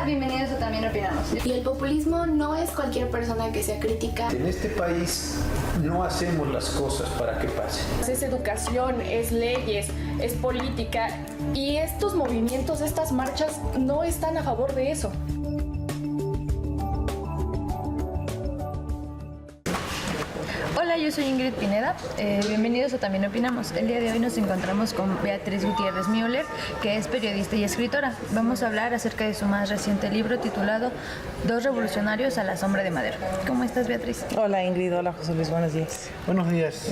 Hola, bienvenidos a También Opinamos. Y el populismo no es cualquier persona que sea crítica. En este país no hacemos las cosas para que pasen. Es educación, es leyes, es política, y estos movimientos, estas marchas no están a favor de eso. Hola, yo soy Ingrid Pineda. Bienvenidos a También Opinamos. El día de hoy nos encontramos con Beatriz Gutiérrez Müller, que es periodista y escritora. Vamos a hablar acerca de su más reciente libro titulado Dos revolucionarios a la sombra de Madero. ¿Cómo estás, Beatriz? Hola, Ingrid. Hola, José Luis. Buenos días. Buenos días.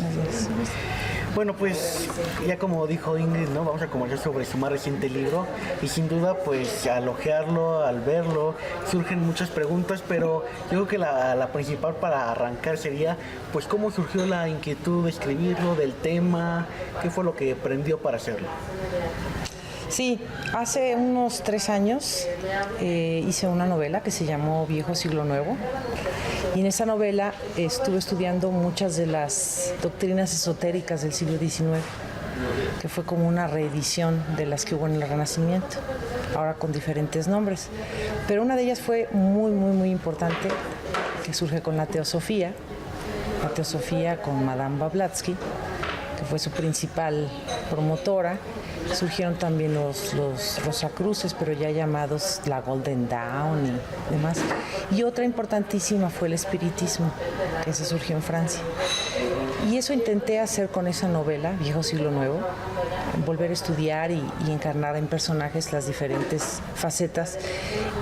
Bueno, pues ya como dijo Ingrid, ¿no? Vamos a conversar sobre su más reciente libro y sin duda, pues al ojearlo, al verlo, surgen muchas preguntas, pero yo creo que la principal para arrancar sería, pues, ¿cómo surgió la inquietud de escribirlo, del tema? ¿Qué fue lo que prendió para hacerlo? Sí, hace unos 3 años hice una novela que se llamó Viejo Siglo Nuevo. Y en esa novela estuve estudiando muchas de las doctrinas esotéricas del siglo XIX, que fue como una reedición de las que hubo en el Renacimiento, ahora con diferentes nombres. Pero una de ellas fue muy importante, que surge con la teosofía con Madame Blavatsky, que fue su principal promotora. Surgieron también los Rosacruces, pero ya llamados la Golden Dawn y demás. Y otra importantísima fue el espiritismo, que se surgió en Francia. Y eso intenté hacer con esa novela, Viejo Siglo Nuevo, volver a estudiar y encarnar en personajes las diferentes facetas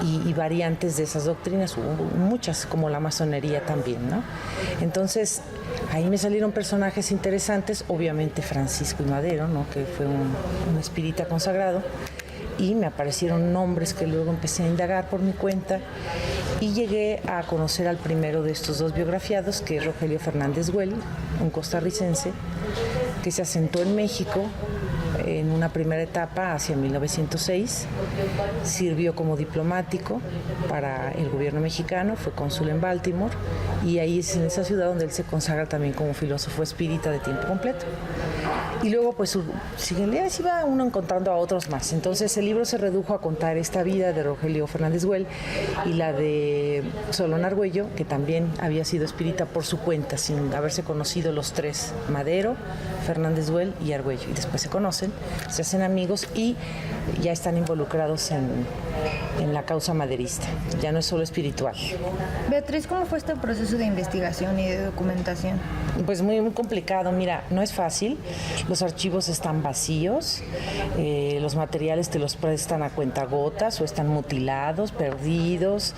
y variantes de esas doctrinas, muchas, como la masonería también, ¿no? Entonces, ahí me salieron personajes interesantes, obviamente Francisco y Madero, ¿no? Que fue un espírita consagrado, y me aparecieron nombres que luego empecé a indagar por mi cuenta y llegué a conocer al primero de estos dos biografiados, que es Rogelio Fernández Güell, un costarricense que se asentó en México en una primera etapa hacia 1906, sirvió como diplomático para el gobierno mexicano, fue cónsul en Baltimore, y ahí es en esa ciudad donde él se consagra también como filósofo espírita de tiempo completo. Y luego pues iba uno encontrando a otros más. Entonces el libro se redujo a contar esta vida de Rogelio Fernández Güell y la de Solón Argüello, que también había sido espírita por su cuenta, sin haberse conocido los tres, Madero, Fernández Güell y Argüello. Y después se conocen, se hacen amigos y ya están involucrados en la causa maderista. Ya no es solo espiritual. Beatriz, ¿cómo fue este proceso de investigación y de documentación? Pues muy complicado. Mira, no es fácil. Los archivos están vacíos, los materiales te los prestan a cuentagotas o están mutilados, perdidos.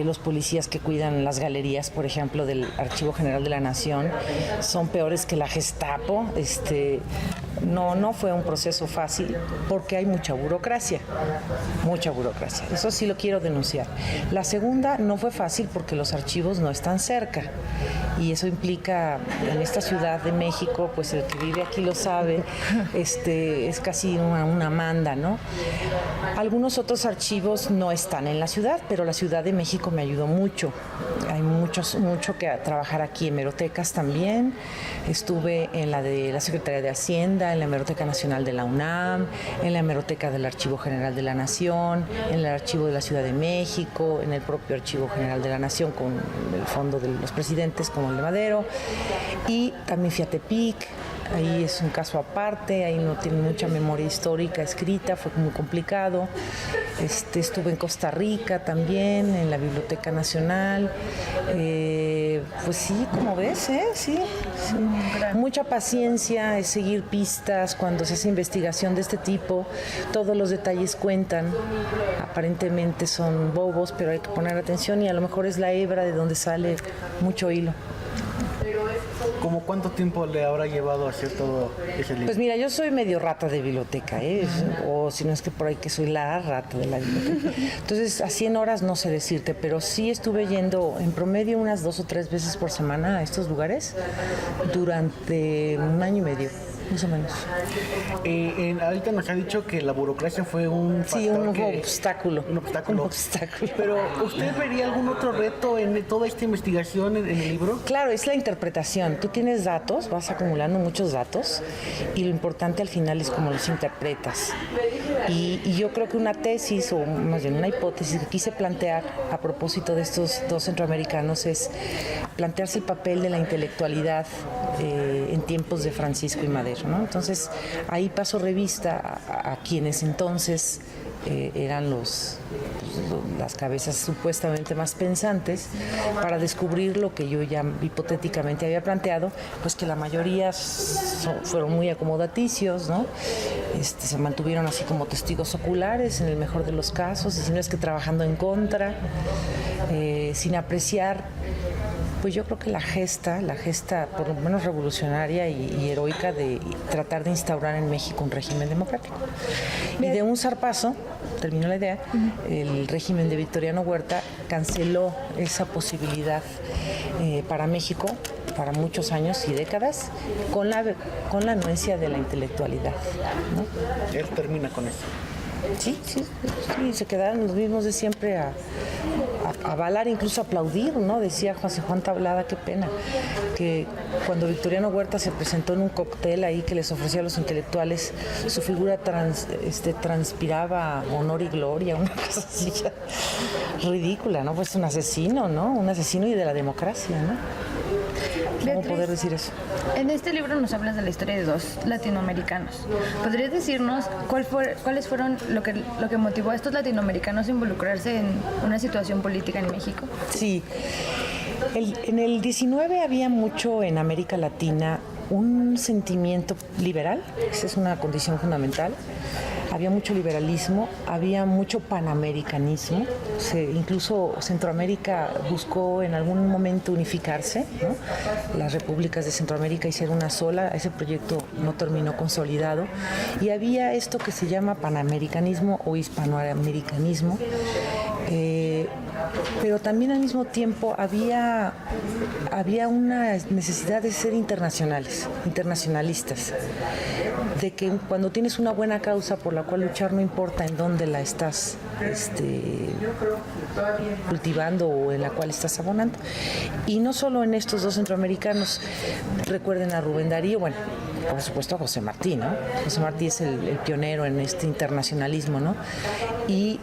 Los policías que cuidan las galerías, por ejemplo, del Archivo General de la Nación, son peores que la Gestapo. No fue un proceso fácil porque hay mucha burocracia. Eso sí lo quiero denunciar. La segunda, no fue fácil porque los archivos no están cerca. Y eso implica, en esta Ciudad de México, pues el que vive aquí lo sabe, es casi una manda, ¿no? Algunos otros archivos no están en la ciudad, pero la Ciudad de México me ayudó mucho. Hay mucho que trabajar aquí, hemerotecas también. Estuve en la de la Secretaría de Hacienda, en la Hemeroteca Nacional de la UNAM, en la Hemeroteca del Archivo General de la Nación, en el Archivo de la Ciudad de México, en el propio Archivo General de la Nación con el fondo de los presidentes como el de Madero, y también fui a Tepic. Ahí es un caso aparte, ahí no tiene mucha memoria histórica escrita, fue muy complicado. Estuve en Costa Rica también, en la Biblioteca Nacional. Pues sí, como ves, sí. Mucha paciencia, es seguir pistas cuando se hace investigación de este tipo. Todos los detalles cuentan. Aparentemente son bobos, pero hay que poner atención y a lo mejor es la hebra de donde sale mucho hilo. ¿Cómo cuánto tiempo le habrá llevado a hacer todo ese libro? Pues mira, yo soy medio rata de biblioteca, o si no es que por ahí que soy la rata de la biblioteca. Entonces, a 100 horas no sé decirte, pero sí estuve yendo en promedio unas 2 o 3 veces por semana a estos lugares durante 1 año y medio. más o menos. Ahorita nos ha dicho que la burocracia fue un Sí, factor obstáculo. Un obstáculo. Un obstáculo. Pero, ¿usted vería algún otro reto en toda esta investigación en el libro? Claro, es la interpretación. Tú tienes datos, vas acumulando muchos datos y lo importante al final es cómo los interpretas. Y yo creo que una tesis, o más bien una hipótesis que quise plantear a propósito de estos dos centroamericanos es plantearse el papel de la intelectualidad en tiempos de Francisco y Madero, ¿no? Entonces, ahí paso revista a quienes entonces eran las cabezas supuestamente más pensantes para descubrir lo que yo ya hipotéticamente había planteado, pues que la mayoría fueron muy acomodaticios, ¿no? Se mantuvieron así como testigos oculares en el mejor de los casos, y si no es que trabajando en contra, sin apreciar, pues yo creo que la gesta por lo menos revolucionaria y heroica de tratar de instaurar en México un régimen democrático. Y de un zarpazo, terminó la idea, el régimen de Victoriano Huerta canceló esa posibilidad para México para muchos años y décadas con la anuencia de la intelectualidad, ¿no? Él termina con eso. Sí, se quedaron los mismos de siempre a avalar, incluso a aplaudir, ¿no? Decía José Juan Tablada, qué pena, que cuando Victoriano Huerta se presentó en un cóctel ahí que les ofrecía a los intelectuales, su figura transpiraba honor y gloria, una cosa así ya ridícula, ¿no? Pues un asesino, ¿no? Un asesino y de la democracia, ¿no? ¿Cómo Beatriz, poder decir eso? En este libro nos hablas de la historia de dos latinoamericanos. ¿Podrías decirnos cuáles fueron lo que motivó a estos latinoamericanos a involucrarse en una situación política en México? Sí. En el 19 había mucho en América Latina un sentimiento liberal, esa es una condición fundamental. Había mucho liberalismo, había mucho panamericanismo, incluso Centroamérica buscó en algún momento unificarse, ¿no? Las repúblicas de Centroamérica hicieron una sola, ese proyecto no terminó consolidado, y había esto que se llama panamericanismo o hispanoamericanismo, pero también al mismo tiempo había una necesidad de ser internacionalistas, de que cuando tienes una buena causa por la cual luchar, no importa en dónde la estás cultivando o en la cual estás abonando. Y no solo en estos dos centroamericanos, recuerden a Rubén Darío, bueno, por supuesto a José Martí, ¿no? José Martí es el pionero en este internacionalismo, ¿no? Y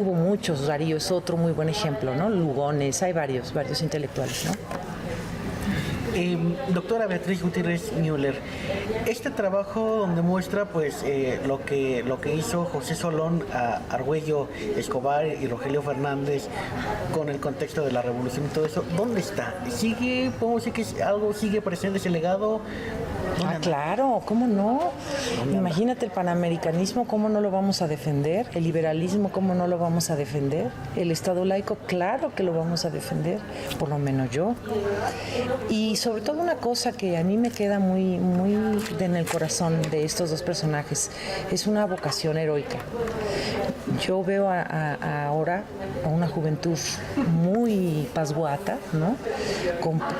hubo muchos, Darío es otro muy buen ejemplo, ¿no? Lugones, hay varios intelectuales, ¿no? Doctora Beatriz Gutiérrez Müller, este trabajo donde muestra pues lo que hizo José Solón, Argüello Escobar y Rogelio Fernández con el contexto de la revolución y todo eso, ¿dónde está? ¿Podemos decir que algo sigue presente ese legado? Claro, ¿cómo no? Imagínate el panamericanismo, ¿cómo no lo vamos a defender? El liberalismo, ¿cómo no lo vamos a defender? El Estado laico, claro que lo vamos a defender, por lo menos yo. Y sobre todo una cosa que a mí me queda muy en el corazón de estos dos personajes, es una vocación heroica. Yo veo ahora a una juventud muy pasguata, ¿no?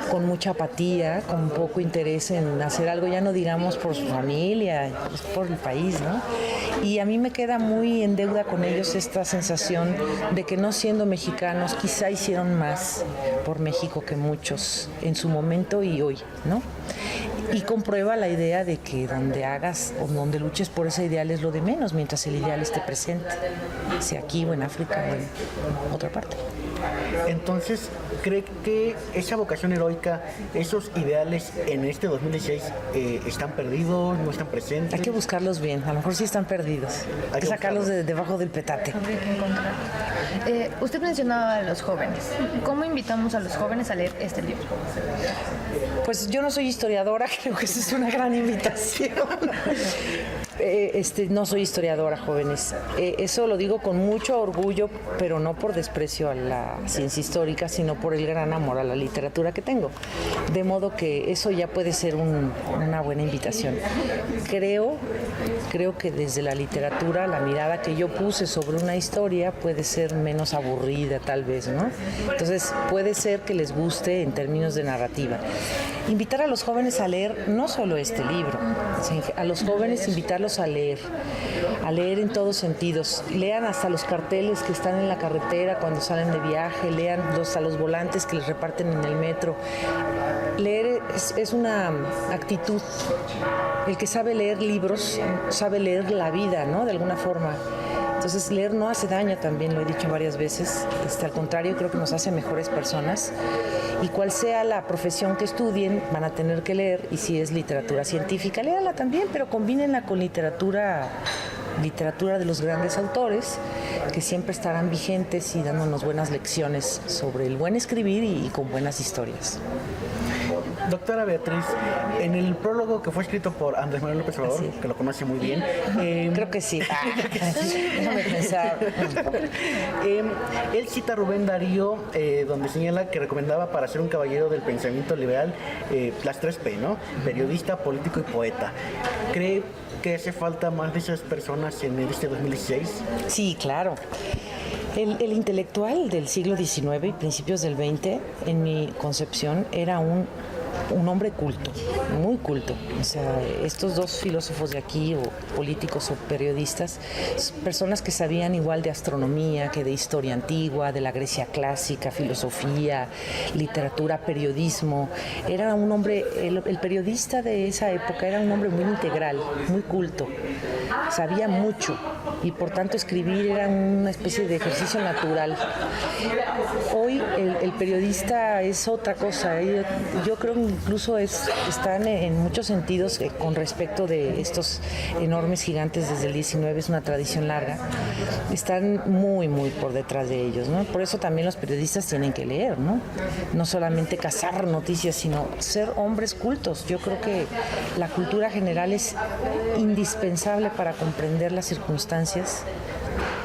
Con mucha apatía, con poco interés en hacer algo, ya no digamos por su familia, pues por el país, ¿no? Y a mí me queda muy en deuda con ellos esta sensación de que no siendo mexicanos quizá hicieron más por México que muchos en su momento y hoy, ¿no? Y comprueba la idea de que donde hagas o donde luches por ese ideal es lo de menos, mientras el ideal esté presente, sea aquí o en África o en otra parte. Entonces, ¿cree que esa vocación heroica, esos ideales en este 2016 están perdidos, no están presentes? Hay que buscarlos bien, a lo mejor sí están perdidos. Hay que sacarlos de debajo del petate. Habría que encontrarlos. Usted mencionaba a los jóvenes. ¿Cómo invitamos a los jóvenes a leer este libro? Pues yo no soy historiadora, creo que esa es una gran invitación. No soy historiadora, jóvenes. Eso lo digo con mucho orgullo, pero no por desprecio a la ciencia histórica, sino por el gran amor a la literatura que tengo. De modo que eso ya puede ser una buena invitación. Creo que desde la literatura, la mirada que yo puse sobre una historia puede ser menos aburrida, tal vez, ¿no? Entonces, puede ser que les guste en términos de narrativa. Invitar a los jóvenes a leer no solo este libro, a los jóvenes invitarlos a leer en todos sentidos. Lean hasta los carteles que están en la carretera cuando salen de viaje, lean hasta los volantes que les reparten en el metro. Leer es una actitud. El que sabe leer libros, sabe leer la vida, ¿no? De alguna forma. Entonces, leer no hace daño, también lo he dicho varias veces. Al contrario, creo que nos hace mejores personas. Y cual sea la profesión que estudien, van a tener que leer. Y si es literatura científica, léanla también, pero combínenla con literatura de los grandes autores, que siempre estarán vigentes y dándonos buenas lecciones sobre el buen escribir y con buenas historias. Doctora Beatriz, en el prólogo que fue escrito por Andrés Manuel López Obrador, sí, que lo conoce muy bien. Creo que sí. Déjame pensar. Él cita a Rubén Darío, donde señala que recomendaba para ser un caballero del pensamiento liberal las 3P, ¿no? Periodista, político y poeta. ¿Cree que hace falta más de esas personas en este 2016? Sí, claro. El intelectual del siglo XIX y principios del XX, en mi concepción, era un hombre culto, muy culto. O sea, estos dos filósofos de aquí, o políticos o periodistas, personas que sabían igual de astronomía que de historia antigua, de la Grecia clásica, filosofía, literatura, periodismo. Era un hombre, el periodista de esa época era un hombre muy integral, muy culto. Sabía mucho y por tanto escribir era una especie de ejercicio natural. Hoy el periodista es otra cosa. Yo creo que incluso están en muchos sentidos con respecto de estos enormes gigantes desde el 19, es una tradición larga, están muy, muy por detrás de ellos, ¿no? Por eso también los periodistas tienen que leer, ¿no? No solamente cazar noticias, sino ser hombres cultos. Yo creo que la cultura general es indispensable para comprender las circunstancias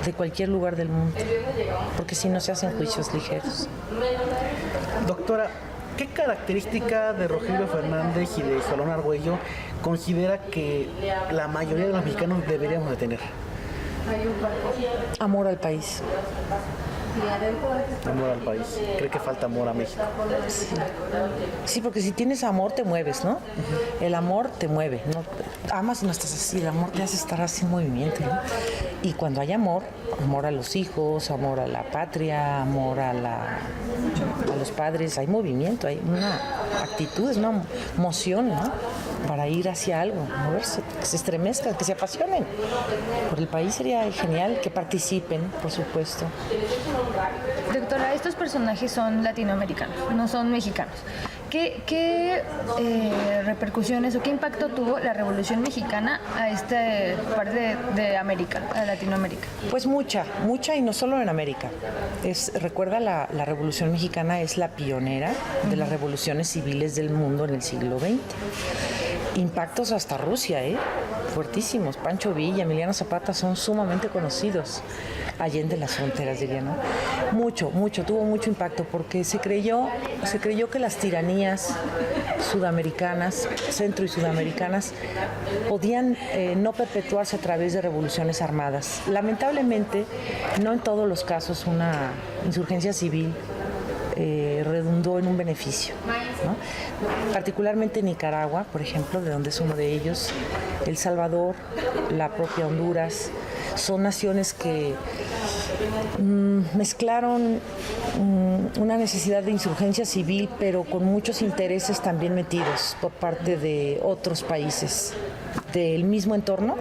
de cualquier lugar del mundo, porque si no se hacen juicios ligeros. Doctora, ¿qué característica de Rogelio Fernández y de Solón Argüello considera que la mayoría de los mexicanos deberíamos de tener? Amor al país. Amor al país. ¿Cree que falta amor a México? Sí, porque si tienes amor te mueves, ¿no? El amor te mueve, ¿no? Amas y no estás así, el amor te hace estar así en movimiento, ¿no? Y cuando hay amor a los hijos, amor a la patria, amor a los padres, hay movimiento, hay una actitud, es una moción, ¿no? Para ir hacia algo, moverse, que se estremezcan, que se apasionen. Por el país sería genial que participen, por supuesto. Doctora, estos personajes son latinoamericanos, no son mexicanos. ¿Qué repercusiones o qué impacto tuvo la Revolución Mexicana a esta parte de América, a Latinoamérica? Pues mucha y no solo en América. Recuerda, la Revolución Mexicana es la pionera de las revoluciones civiles del mundo en el siglo XX. Impactos hasta Rusia, fuertísimos. Pancho Villa, Emiliano Zapata son sumamente conocidos. Allende las fronteras, diría, ¿no? Tuvo mucho impacto porque se creyó que las tiranías sudamericanas, centro y sudamericanas, podían no perpetuarse a través de revoluciones armadas. Lamentablemente, no en todos los casos una insurgencia civil redundó en un beneficio, ¿no? Particularmente Nicaragua, por ejemplo, de donde es uno de ellos, El Salvador, la propia Honduras, son naciones que mezclaron una necesidad de insurgencia civil, pero con muchos intereses también metidos por parte de otros países del mismo entorno,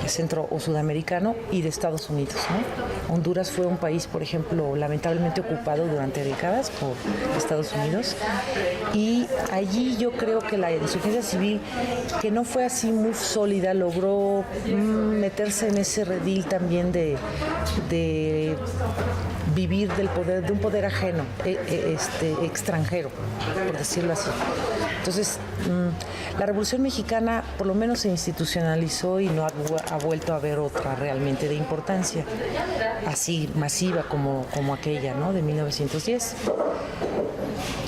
centro o sudamericano, y de Estados Unidos, ¿no? Honduras fue un país, por ejemplo, lamentablemente ocupado durante décadas por Estados Unidos, y allí yo creo que la insurgencia civil, que no fue así muy sólida, logró meterse en ese redil también de vivir del poder, de un poder ajeno, extranjero, por decirlo así. Entonces, la Revolución Mexicana por lo menos se institucionalizó y no ha vuelto a haber otra realmente de importancia, así masiva como aquella, ¿no?, de 1910.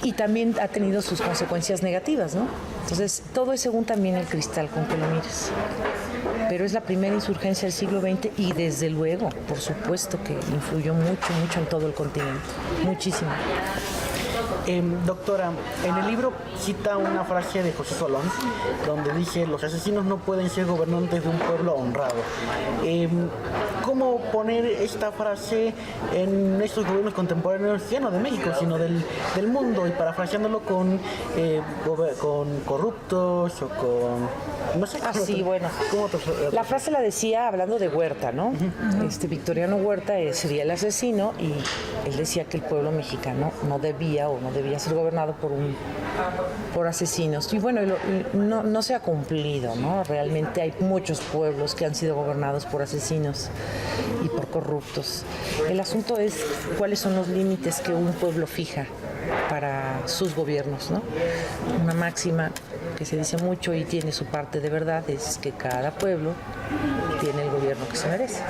Y también ha tenido sus consecuencias negativas, ¿no? Entonces, todo es según también el cristal con que lo mires. Pero es la primera insurgencia del siglo XX y desde luego, por supuesto que influyó mucho, mucho en todo el continente. Muchísimo. Doctora, en el libro cita una frase de José Solón donde dice: los asesinos no pueden ser gobernantes de un pueblo honrado. ¿Cómo poner esta frase en estos gobiernos contemporáneos, ya no de México, sino del mundo, y parafraseándolo con corruptos o con... no sé. Sí, bueno. La frase la decía hablando de Huerta, ¿no? Victoriano Huerta sería el asesino, y él decía que el pueblo mexicano no debía ser gobernado por asesinos. Y bueno, no se ha cumplido, ¿no? Realmente hay muchos pueblos que han sido gobernados por asesinos y por corruptos. El asunto es cuáles son los límites que un pueblo fija para sus gobiernos, ¿no? Una máxima que se dice mucho y tiene su parte de verdad es que cada pueblo tiene el gobierno que se merece.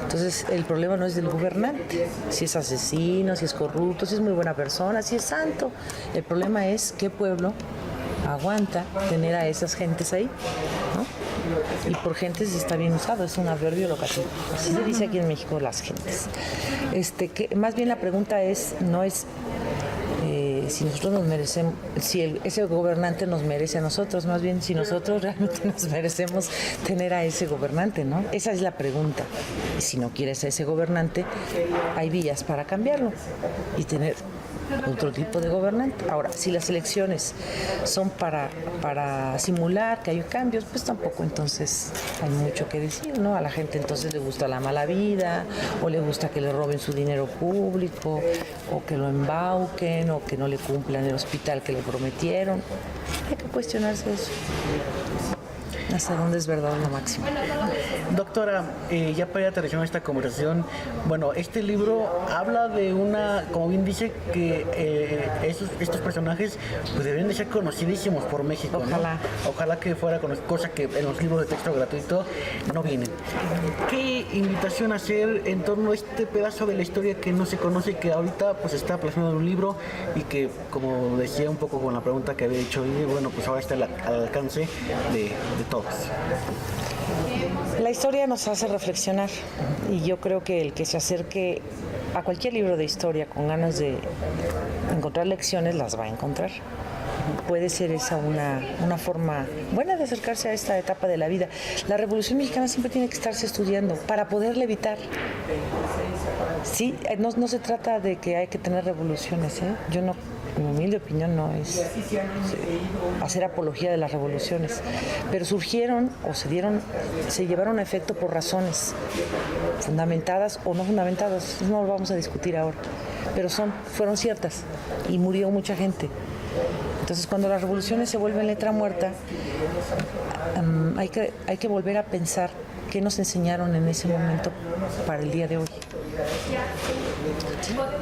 Entonces, el problema no es del gobernante, si es asesino, si es corrupto, si es muy buena persona, si es santo. El problema es qué pueblo aguanta tener a esas gentes ahí, ¿no? Y por gentes está bien usado, es un adverbio locativo. Así se dice aquí en México, las gentes. Más bien la pregunta no es si nosotros nos merecemos, si ese gobernante nos merece a nosotros, más bien si nosotros realmente nos merecemos tener a ese gobernante, ¿no? Esa es la pregunta. Y si no quieres a ese gobernante, hay vías para cambiarlo y tener otro tipo de gobernante. Ahora, si las elecciones son para simular que hay cambios, pues tampoco entonces hay mucho que decir, ¿no? A la gente entonces le gusta la mala vida, o le gusta que le roben su dinero público, o que lo embauquen, o que no le cumplan el hospital que le prometieron. Hay que cuestionarse eso. ¿Hasta dónde es verdad lo máximo? Doctora, ya para ir aterrizando esta conversación, bueno, este libro habla de como bien dice, que estos personajes pues deberían de ser conocidísimos por México, ojalá, ¿no? Ojalá que fuera cosa que en los libros de texto gratuito no vienen. ¿Qué invitación hacer en torno a este pedazo de la historia que no se conoce y que ahorita pues está plasmado en un libro, y que, como decía un poco con la pregunta que había hecho, bueno, pues ahora está al alcance de todos? La historia nos hace reflexionar, y yo creo que el que se acerque a cualquier libro de historia con ganas de encontrar lecciones, las va a encontrar. Puede ser esa una forma buena de acercarse a esta etapa de la vida. La Revolución Mexicana siempre tiene que estarse estudiando para poderla evitar. Sí, no se trata de que hay que tener revoluciones, ¿eh? Mi humilde opinión no es hacer apología de las revoluciones, pero surgieron o se llevaron a efecto por razones fundamentadas o no fundamentadas, no lo vamos a discutir ahora, pero fueron ciertas y murió mucha gente. Entonces, cuando las revoluciones se vuelven letra muerta, hay que volver a pensar qué nos enseñaron en ese momento para el día de hoy.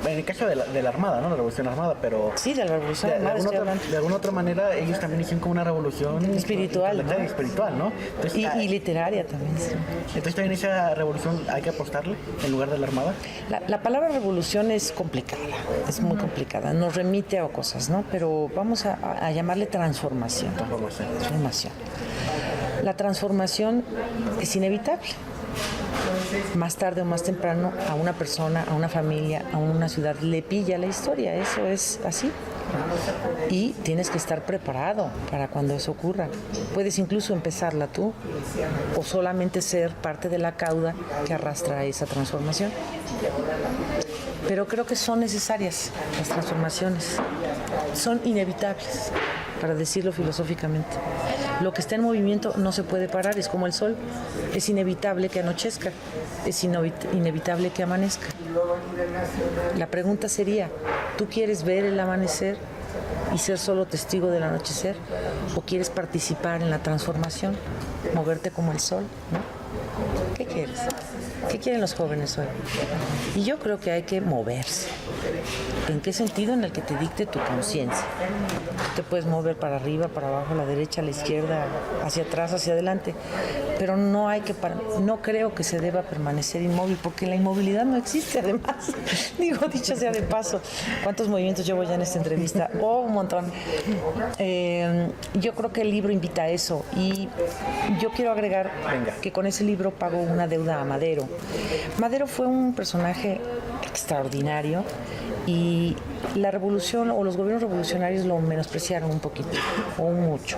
En el caso de la Armada, ¿no? La Revolución Armada, pero... Sí, de la Revolución Armada estoy hablando. De alguna otra manera, ellos también hicieron como una revolución... espiritual, ¿no? Espiritual, ¿no? Entonces, y literaria también, sí. Entonces, también esa revolución hay que apostarle en lugar de la Armada. La palabra revolución es complicada, es muy complicada. Nos remite a cosas, ¿no? Pero vamos a llamarle transformación. Transformación. La transformación es inevitable. Más tarde o más temprano, a una persona, a una familia, a una ciudad le pilla la historia. Eso es así. Y tienes que estar preparado para cuando eso ocurra. Puedes incluso empezarla tú, o solamente ser parte de la cauda que arrastra esa transformación. Pero creo que son necesarias las transformaciones. Son inevitables, para decirlo filosóficamente. Lo que está en movimiento no se puede parar, es como el sol. Es inevitable que anochezca, es inevitable que amanezca. La pregunta sería, ¿tú quieres ver el amanecer y ser solo testigo del anochecer? ¿O quieres participar en la transformación, moverte como el sol, ¿no? ¿Qué quieres? ¿Qué quieren los jóvenes hoy? Y yo creo que hay que moverse. ¿En qué sentido? En el que te dicte tu conciencia. Te puedes mover para arriba, para abajo, a la derecha, a la izquierda, hacia atrás, hacia adelante. Pero no creo que se deba permanecer inmóvil, porque la inmovilidad no existe, además. Digo, dicho sea de paso, ¿cuántos movimientos llevo ya en esta entrevista? Oh, un montón. Yo creo que el libro invita a eso, y yo quiero agregar que con ese libro pago una deuda a Madero. Madero fue un personaje extraordinario, y la revolución o los gobiernos revolucionarios lo menospreciaron un poquito o mucho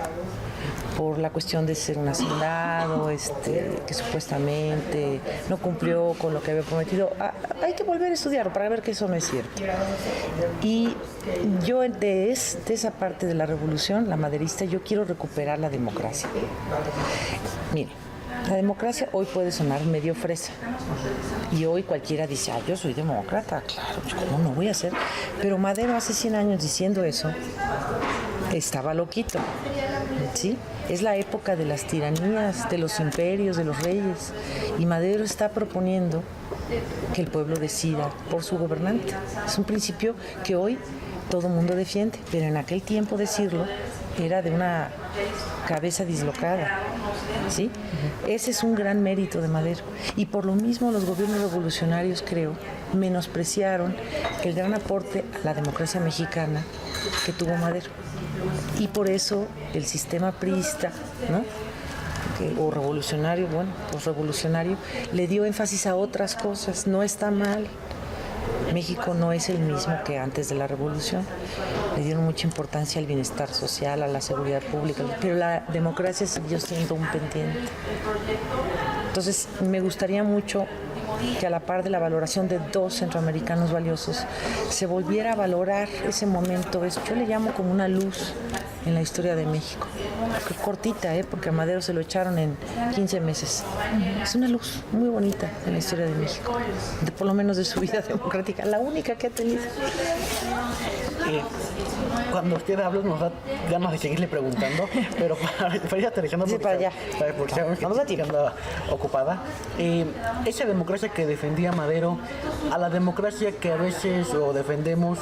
por la cuestión de ser un hacendado, que supuestamente no cumplió con lo que había prometido. Hay que volver a estudiarlo para ver que eso no es cierto. Y yo de esa parte de la revolución, la maderista, yo quiero recuperar la democracia. Mire, la democracia hoy puede sonar medio fresa, y hoy cualquiera dice, yo soy demócrata, claro, ¿cómo no voy a ser? Pero Madero hace 100 años diciendo eso, estaba loquito, ¿sí? Es la época de las tiranías, de los imperios, de los reyes, y Madero está proponiendo que el pueblo decida por su gobernante. Es un principio que hoy todo el mundo defiende, pero en aquel tiempo decirlo era de una cabeza dislocada, ¿sí? Ese es un gran mérito de Madero, y por lo mismo los gobiernos revolucionarios, creo, menospreciaron el gran aporte a la democracia mexicana que tuvo Madero, y por eso el sistema priista, ¿no? O revolucionario, pues revolucionario, le dio énfasis a otras cosas. No está mal. México no es el mismo que antes de la revolución. Le dieron mucha importancia al bienestar social, a la seguridad pública, pero la democracia siguió siendo un pendiente. Entonces, me gustaría mucho que a la par de la valoración de dos centroamericanos valiosos, se volviera a valorar ese momento. Yo le llamo como una luz en la historia de México. Cortita, porque a Madero se lo echaron en 15 meses. Es una luz muy bonita en la historia de México, por lo menos de su vida democrática, la única que ha tenido. Cuando usted habla nos da ganas de seguirle preguntando, pero para ir aterrizando, sí, para allá. Porque sabemos que anda ocupada. Esa democracia que defendía Madero, a la democracia que a veces defendemos,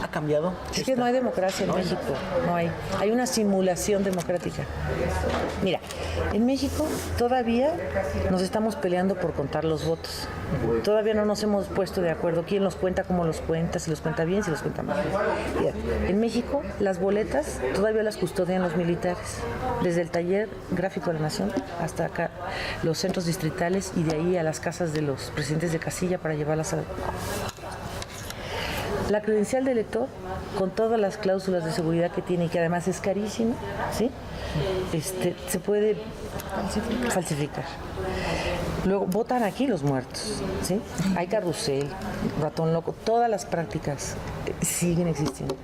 ¿ha cambiado? Es que no hay democracia en México, no hay. Hay una simulación democrática. Mira, en México todavía nos estamos peleando por contar los votos. Todavía no nos hemos puesto de acuerdo quién los cuenta, cómo los cuenta, si los cuenta bien, si los cuenta mal. En México las boletas todavía las custodian los militares, desde el taller gráfico de la Nación hasta acá, los centros distritales, y de ahí a las casas de los presidentes de casilla para llevarlas a... La credencial de elector, con todas las cláusulas de seguridad que tiene, y que además es carísima, ¿sí? Se puede falsificar. Luego votan aquí los muertos, ¿sí? Hay carrusel, ratón loco, todas las prácticas siguen existiendo.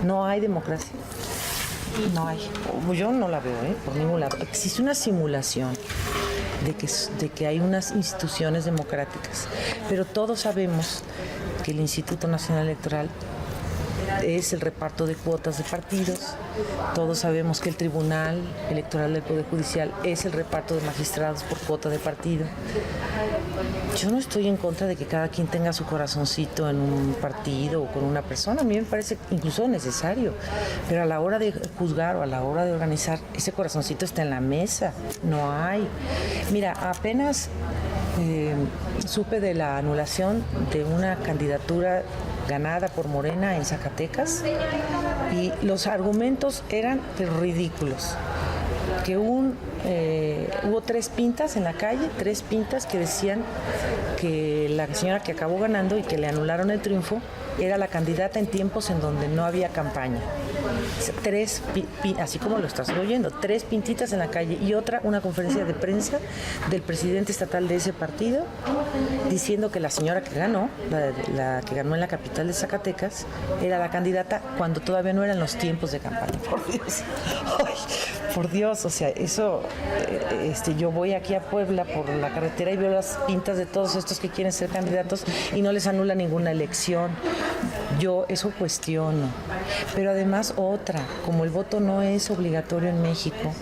No hay democracia. No hay. Yo no la veo, por ningún lado. Existe una simulación de que hay unas instituciones democráticas, pero todos sabemos que el Instituto Nacional Electoral es el reparto de cuotas de partidos. Todos sabemos que el Tribunal Electoral del Poder Judicial es el reparto de magistrados por cuota de partido. Yo no estoy en contra de que cada quien tenga su corazoncito en un partido o con una persona. A mí me parece incluso necesario, pero a la hora de juzgar o a la hora de organizar, ese corazoncito está en la mesa, no hay. Mira, apenas supe de la anulación de una candidatura ganada por Morena en Zacatecas, y los argumentos eran ridículos. Que hubo 3 pintas en la calle, 3 pintas que decían que la señora que acabó ganando y que le anularon el triunfo era la candidata en tiempos en donde no había campaña. 3, así como lo estás oyendo, 3 pintitas en la calle, y una conferencia de prensa del presidente estatal de ese partido diciendo que la señora que ganó, la que ganó en la capital de Zacatecas, era la candidata cuando todavía no eran los tiempos de campaña. Por Dios. Ay, por Dios, o sea, eso, yo voy aquí a Puebla por la carretera y veo las pintas de todos estos que quieren ser candidatos y no les anula ninguna elección. Yo eso cuestiono. Pero además otra, como el voto no es obligatorio en México,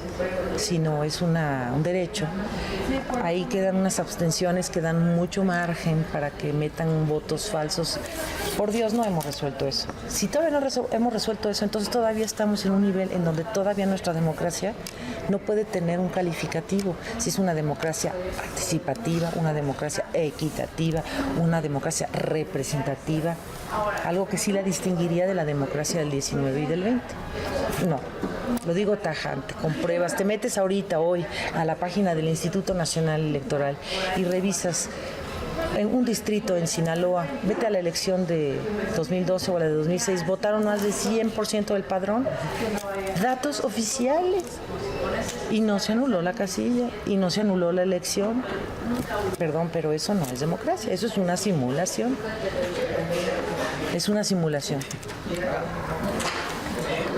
sino es un derecho, ahí quedan unas abstenciones que dan mucho margen para que metan votos falsos. Por Dios, no hemos resuelto eso. Si todavía no hemos resuelto eso, entonces todavía estamos en un nivel en donde todavía nuestra democracia no puede tener un calificativo. Si es una democracia participativa, una democracia equitativa, una democracia representativa, algo que sí la distinguiría de la democracia del 19 y del 20. No, lo digo tajante, con pruebas. Te metes ahorita, hoy, a la página del Instituto Nacional Electoral y revisas en un distrito en Sinaloa, vete a la elección de 2012 o la de 2006, votaron más del 100% del padrón. Datos oficiales. Y no se anuló la casilla, y no se anuló la elección. Perdón, pero eso no es democracia, eso es una simulación. Es una simulación.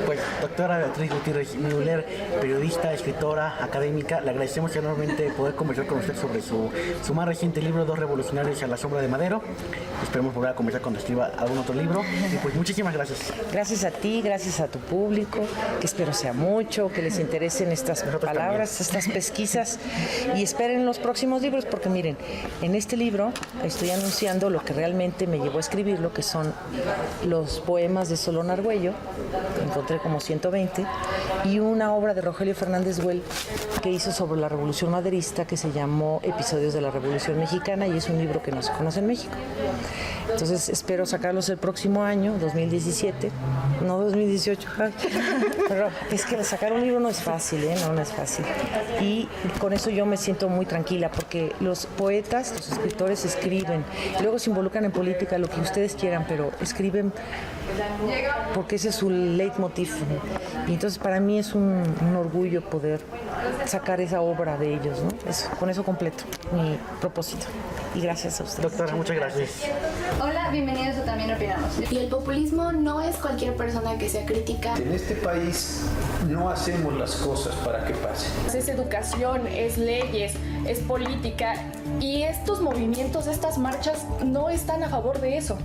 Pues, doctora Beatriz Gutiérrez Müller, periodista, escritora, académica, le agradecemos enormemente poder conversar con usted sobre su más reciente libro, Dos revolucionarios a la sombra de Madero. Esperemos volver a conversar cuando escriba algún otro libro. Y pues muchísimas gracias. Gracias a ti, gracias a tu público, que espero sea mucho, que les interesen estas palabras, estas pesquisas, y esperen los próximos libros, porque miren, en este libro estoy anunciando lo que realmente me llevó a escribirlo, que son los poemas de Solón Argüello, encontré como 120, y una obra de Rogelio Fernández Güell que hizo sobre la Revolución Maderista, que se llamó Episodios de la Revolución Mexicana, y es un libro que no se conoce en México. Entonces espero sacarlos el próximo año, 2017, no 2018. Pero es que sacar un libro no es fácil, no es fácil. Y con eso yo me siento muy tranquila, porque los poetas, los escritores escriben, luego se involucran en política, lo que ustedes quieran, pero escriben porque ese es su leitmotiv. Y entonces para mí es un orgullo poder sacar esa obra de ellos, ¿no? Con eso completo mi propósito. Y gracias a ustedes. Doctora, muchas gracias. Hola, bienvenidos a También Opinamos. Y el populismo no es cualquier persona que sea crítica. En este país no hacemos las cosas para que pasen. Es educación, es leyes, es política, y estos movimientos, estas marchas no están a favor de eso.